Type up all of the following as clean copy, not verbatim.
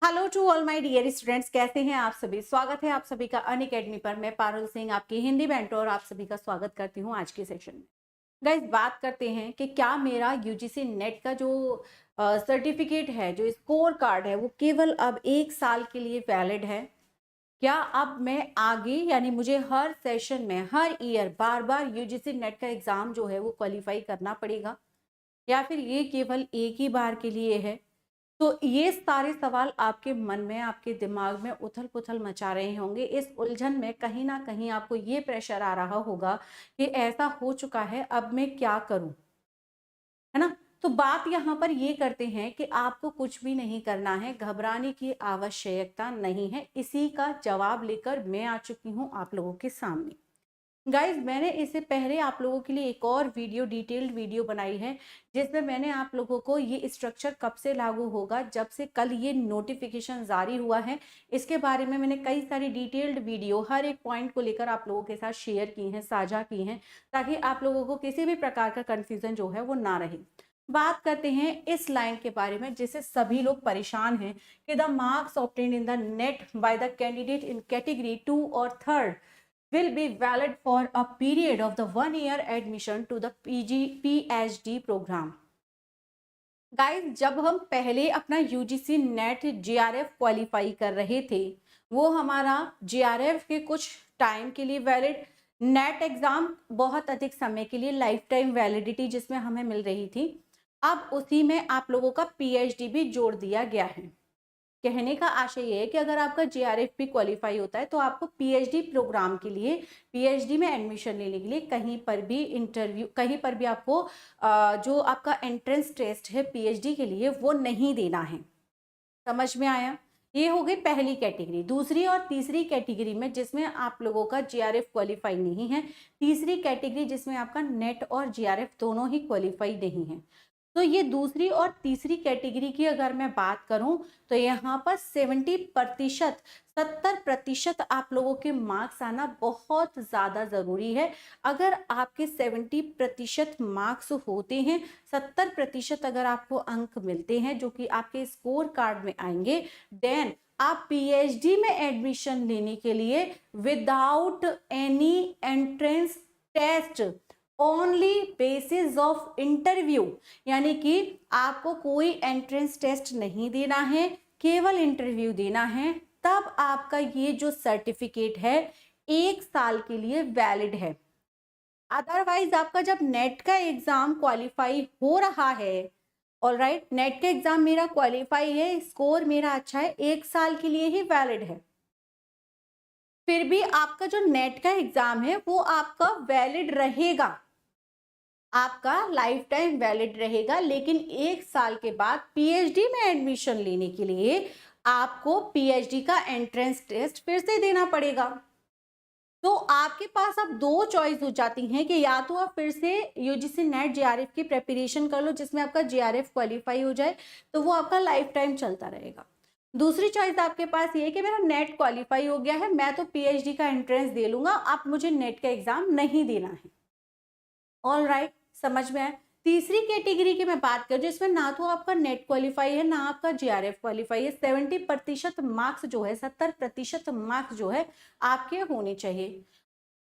Hello to all my dear students, कैसे हैं आप सभी। स्वागत है आप सभी का अनअकैडमी पर। मैं पारुल सिंह आपकी हिंदी मेंटर आप सभी का स्वागत करती हूं आज के सेशन में। गाइस, बात करते हैं कि क्या मेरा यूजीसी नेट का जो सर्टिफिकेट है, जो स्कोर कार्ड है, वो केवल अब 1 साल के लिए वैलिड है। क्या अब मैं आगे यानी मुझे हर सेशन में हर ईयर बार बार यूजीसी नेट का एग्जाम जो है वो क्वालिफाई करना पड़ेगा, या फिर ये केवल एक ही बार के लिए है। तो ये सारे सवाल आपके मन में, आपके दिमाग में उथल पुथल मचा रहे होंगे। इस उलझन में कहीं ना कहीं आपको ये प्रेशर आ रहा होगा कि ऐसा हो चुका है, अब मैं क्या करूं, है ना। तो बात यहाँ पर ये करते हैं कि आपको कुछ भी नहीं करना है, घबराने की आवश्यकता नहीं है। इसी का जवाब लेकर मैं आ चुकी हूँ आप लोगों के सामने। गाइज, मैंने इससे पहले आप लोगों के लिए एक और वीडियो, डिटेल्ड वीडियो बनाई है, जिसमें मैंने आप लोगों को ये स्ट्रक्चर कब से लागू होगा, जब से कल ये नोटिफिकेशन जारी हुआ है, इसके बारे में मैंने कई सारी डिटेल्ड वीडियो हर एक पॉइंट को लेकर आप लोगों के साथ शेयर की हैं, साझा की हैं, ताकि आप लोगों को किसी भी प्रकार का कंफ्यूजन जो है वो ना रहे। बात करते हैं इस लाइन के बारे में जिससे सभी लोग परेशान हैं कि the marks obtained in the net by the candidate in category 2 और 3rd will be valid for a period of the 1 year admission to the PhD program. Guys, जब हम पहले अपना यूजीसी नेट जीआरएफ क्वालिफाई कर रहे थे, वो हमारा जीआरएफ के कुछ टाइम के लिए वैलिड, नेट एग्जाम बहुत अधिक समय के लिए लाइफ टाइम वैलिडिटी जिसमें हमें मिल रही थी। अब उसी में आप लोगों का पीएचडी भी जोड़ दिया गया है। कहने का आशय ये है कि अगर आपका जीआरएफ भी क्वालिफाई होता है तो आपको पीएचडी प्रोग्राम के लिए, पीएचडी में एडमिशन लेने के लिए कहीं पर भी इंटरव्यू, कहीं पर भी आपको जो आपका एंट्रेंस टेस्ट है पीएचडी के लिए वो नहीं देना है। समझ में आया। ये हो गई पहली कैटेगरी। दूसरी और तीसरी कैटेगरी में जिसमें आप लोगों का जीआरएफ क्वालिफाई नहीं है, तीसरी कैटेगरी जिसमें आपका नेट और जीआरएफ दोनों ही क्वालिफाई नहीं है। तो ये दूसरी और तीसरी कैटेगरी की अगर मैं बात करूं तो यहाँ पर 70% आप लोगों के मार्क्स आना बहुत ज़्यादा ज़रूरी है। अगर आपके 70% मार्क्स होते हैं, 70% अगर आपको अंक मिलते हैं जो कि आपके स्कोर कार्ड में आएंगे, देन आप पीएचडी में एडमिशन लेने के लिए without any entrance test, only basis of interview, यानी कि आपको कोई एंट्रेंस टेस्ट नहीं देना है, केवल इंटरव्यू देना है, तब आपका ये जो सर्टिफिकेट है 1 साल के लिए वैलिड है। अदरवाइज आपका जब नेट का एग्जाम क्वालिफाई हो रहा है, ऑलराइट, नेट का एग्जाम मेरा क्वालिफाई है, स्कोर मेरा अच्छा है, 1 साल के लिए ही वैलिड है, फिर भी आपका जो नेट का एग्जाम है वो आपका वैलिड रहेगा, आपका लाइफ टाइम वैलिड रहेगा। लेकिन 1 साल के बाद पीएचडी में एडमिशन लेने के लिए आपको पीएचडी का एंट्रेंस टेस्ट फिर से देना पड़ेगा। तो आपके पास अब दो चॉइस हो जाती हैं कि या तो आप फिर से यूजीसी नेट जीआरएफ की प्रिपरेशन कर लो जिसमें आपका जीआरएफ क्वालिफाई हो जाए, तो वो आपका लाइफ टाइम चलता रहेगा। दूसरी चॉइस आपके पास ये है कि मेरा नेट क्वालिफाई हो गया है, मैं तो पीएचडी का एंट्रेंस दे लूंगा, आप मुझे नेट का एग्जाम नहीं देना है। ऑल राइट, समझ में आया। तीसरी कैटेगरी की मैं बात करूं जिसमें ना तो आपका नेट क्वालिफाई है ना आपका जीआरएफ क्वालिफाई है, 70% मार्क्स जो है, 70% मार्क्स जो है आपके होने चाहिए।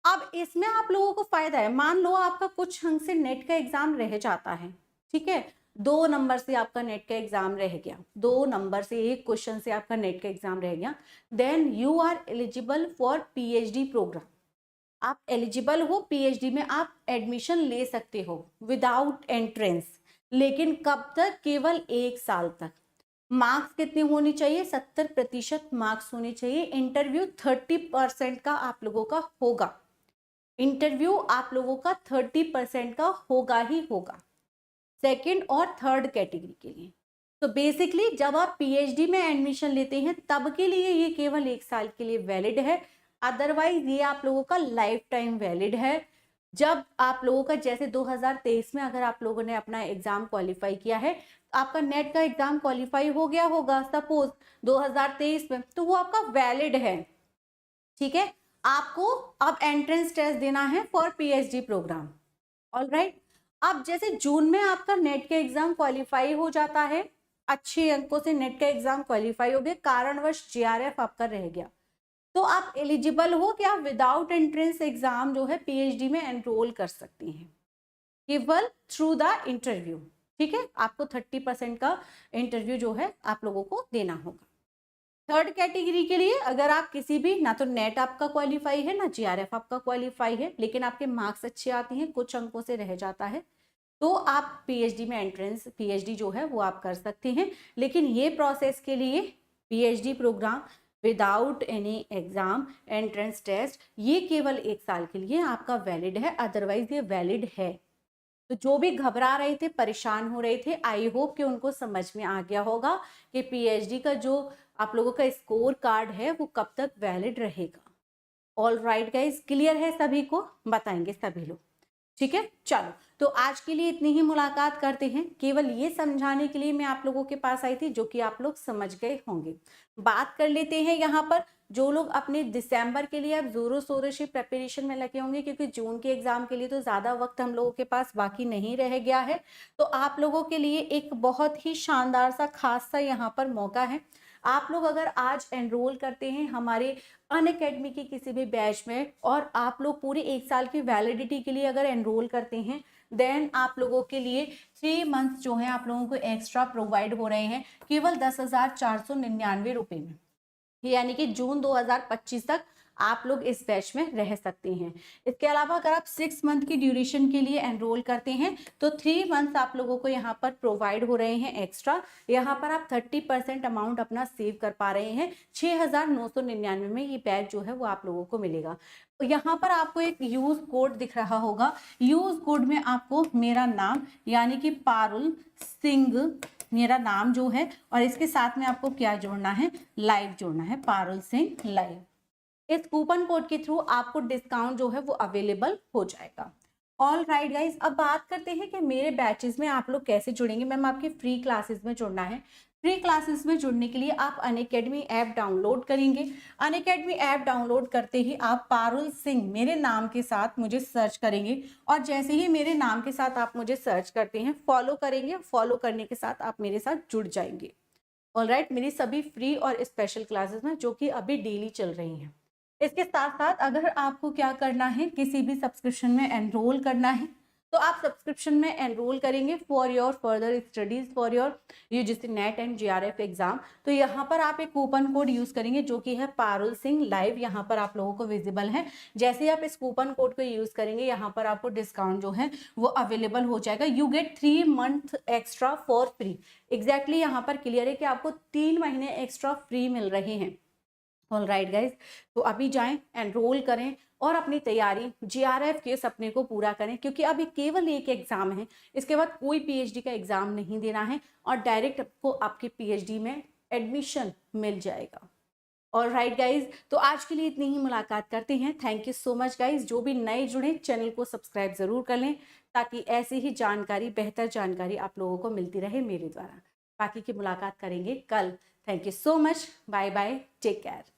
अब इसमें आप लोगों को फायदा है, मान लो आपका कुछ अंक से नेट का एग्जाम रह जाता है, ठीक है, 2 नंबर से आपका नेट का एग्जाम रह गया, 2 नंबर से, एक क्वेश्चन से आपका नेट का एग्जाम रह गया, then you are eligible for PhD program. आप एलिजिबल हो, पीएचडी में आप एडमिशन ले सकते हो विदाउट एंट्रेंस, लेकिन कब तक, केवल 1 साल तक। मार्क्स कितने होने चाहिए, 70% मार्क्स होने चाहिए। इंटरव्यू 30% का आप लोगों का होगा, इंटरव्यू आप लोगों का 30% का होगा ही होगा, सेकेंड और थर्ड कैटेगरी के लिए। तो बेसिकली जब आप पीएचडी में एडमिशन लेते हैं तब के लिए ये केवल 1 साल के लिए वैलिड है, अदरवाइज ये आप लोगों का लाइफ टाइम वैलिड है। जब आप लोगों का जैसे 2023 में अगर आप लोगों ने अपना एग्जाम क्वालिफाई किया है, आपका नेट का एग्जाम क्वालिफाई हो गया होगा सपोज 2023 में, तो वो आपका वैलिड है, ठीक है। आपको अब एंट्रेंस टेस्ट देना है फॉर पीएचडी प्रोग्राम, ऑलराइट। अब जैसे जून में आपका नेट का एग्जाम क्वालिफाई हो जाता है, अच्छे अंकों से नेट का एग्जाम क्वालिफाई हो गए, कारणवश जीआरएफ आपका रह गया, तो आप एलिजिबल हो कि आप विदाउट एंट्रेंस एग्जाम जो है पीएचडी में एनरोल कर सकती हैं, केवल थ्रू द इंटरव्यू। ठीक है, आपको 30% का इंटरव्यू जो है आप लोगों को देना होगा। थर्ड कैटेगरी के लिए अगर आप किसी भी, ना तो नेट आपका क्वालिफाई है ना जीआरएफ आपका क्वालिफाई है, लेकिन आपके मार्क्स अच्छे आते हैं, कुछ अंकों से रह जाता है, तो आप पीएचडी में एंट्रेंस पीएचडी जो है वो आप कर सकते हैं। लेकिन ये प्रोसेस के लिए PhD program without any exam entrance test ये केवल 1 साल के लिए आपका वैलिड है, अदरवाइज ये वैलिड है। तो जो भी घबरा रहे थे, परेशान हो रहे थे, आई होप कि उनको समझ में आ गया होगा कि पीएचडी का जो आप लोगों का स्कोर कार्ड है वो कब तक वैलिड रहेगा। ऑल राइट गाइज, क्लियर है सभी को? बताएंगे सभी लोग। ठीक है, चलो तो आज के लिए इतनी ही मुलाकात करते हैं। केवल ये समझाने के लिए मैं आप लोगों के पास आई थी, जो कि आप लोग समझ गए होंगे। बात कर लेते हैं यहाँ पर जो लोग अपने दिसंबर के लिए अब जोरों शोरों से प्रिपरेशन में लगे होंगे, क्योंकि जून के एग्जाम के लिए तो ज़्यादा वक्त हम लोगों के पास बाकी नहीं रह गया है, तो आप लोगों के लिए एक बहुत ही शानदार सा खास सा यहाँ पर मौका है। आप लोग अगर आज एनरोल करते हैं हमारे अनअकैडमी की किसी भी बैच में, और आप लोग पूरे 1 साल की वैलिडिटी के लिए अगर एनरोल करते हैं, देन आप लोगों के लिए 3 मंथ्स जो है आप लोगों को एक्स्ट्रा प्रोवाइड हो रहे हैं केवल 10,499 रुपये में, यानी कि जून 2025 तक आप लोग इस बैच में रह सकते हैं। इसके अलावा अगर आप 6 मंथ की ड्यूरेशन के लिए एनरोल करते हैं तो 3 मंथ्स आप लोगों को यहाँ पर प्रोवाइड हो रहे हैं एक्स्ट्रा। यहाँ पर आप 30% अमाउंट अपना सेव कर पा रहे हैं। 6,999 में ये बैच जो है वो आप लोगों को मिलेगा। यहाँ पर आपको एक यूज कोड दिख रहा होगा, यूज कोड में आपको मेरा नाम यानी कि पारुल सिंह मेरा नाम जो है, और इसके साथ में आपको क्या जोड़ना है, लाइव जोड़ना है, पारुल सिंह लाइव। इस कूपन कोड के थ्रू आपको डिस्काउंट जो है वो अवेलेबल हो जाएगा। ऑल राइट गाइज, अब बात करते हैं कि मेरे बैचेस में आप लोग कैसे जुड़ेंगे। मैम आपके फ्री क्लासेस में जुड़ना है। फ्री क्लासेस में जुड़ने के लिए आप अनअकैडमी ऐप डाउनलोड करेंगे। अनअकैडमी ऐप डाउनलोड करते ही आप पारुल सिंह मेरे नाम के साथ मुझे सर्च करेंगे, और जैसे ही मेरे नाम के साथ आप मुझे सर्च करते हैं फॉलो करेंगे, फॉलो करने के साथ आप मेरे साथ जुड़ जाएंगे। ऑल राइट, मेरी सभी फ्री और स्पेशल क्लासेस में जो कि अभी डेली चल रही हैं। इसके साथ साथ अगर आपको क्या करना है, किसी भी सब्सक्रिप्शन में एनरोल करना है, तो आप सब्सक्रिप्शन में एनरोल करेंगे for your further studies for your UGC net and GRF exam. तो यहाँ पर आप एक कूपन कोड यूज करेंगे जो कि है पारुल सिंह लाइव, यहाँ पर आप लोगों को विजिबल है। जैसे ही आप इस कूपन कोड को यूज करेंगे यहाँ पर आपको डिस्काउंट जो है वो अवेलेबल हो जाएगा। You get 3 month extra for free. Exactly यहाँ पर क्लियर है कि आपको 3 महीने एक्स्ट्रा फ्री मिल रहे हैं। ऑल राइट गाइज, तो अभी जाएं, एनरोल करें और अपनी तैयारी जीआरएफ के सपने को पूरा करें, क्योंकि अभी केवल एक एग्जाम है, इसके बाद कोई पीएचडी का एग्जाम नहीं देना है और डायरेक्ट आपको आपके पीएचडी में एडमिशन मिल जाएगा। ऑल राइट गाइज, तो आज के लिए इतनी ही मुलाकात करते हैं। Thank you so much guys. जो भी नए जुड़े चैनल को सब्सक्राइब जरूर कर लें, ताकि ऐसी ही जानकारी, बेहतर जानकारी आप लोगों को मिलती रहे मेरे द्वारा। बाकी की मुलाकात करेंगे कल। Thank you so much, bye bye, take care.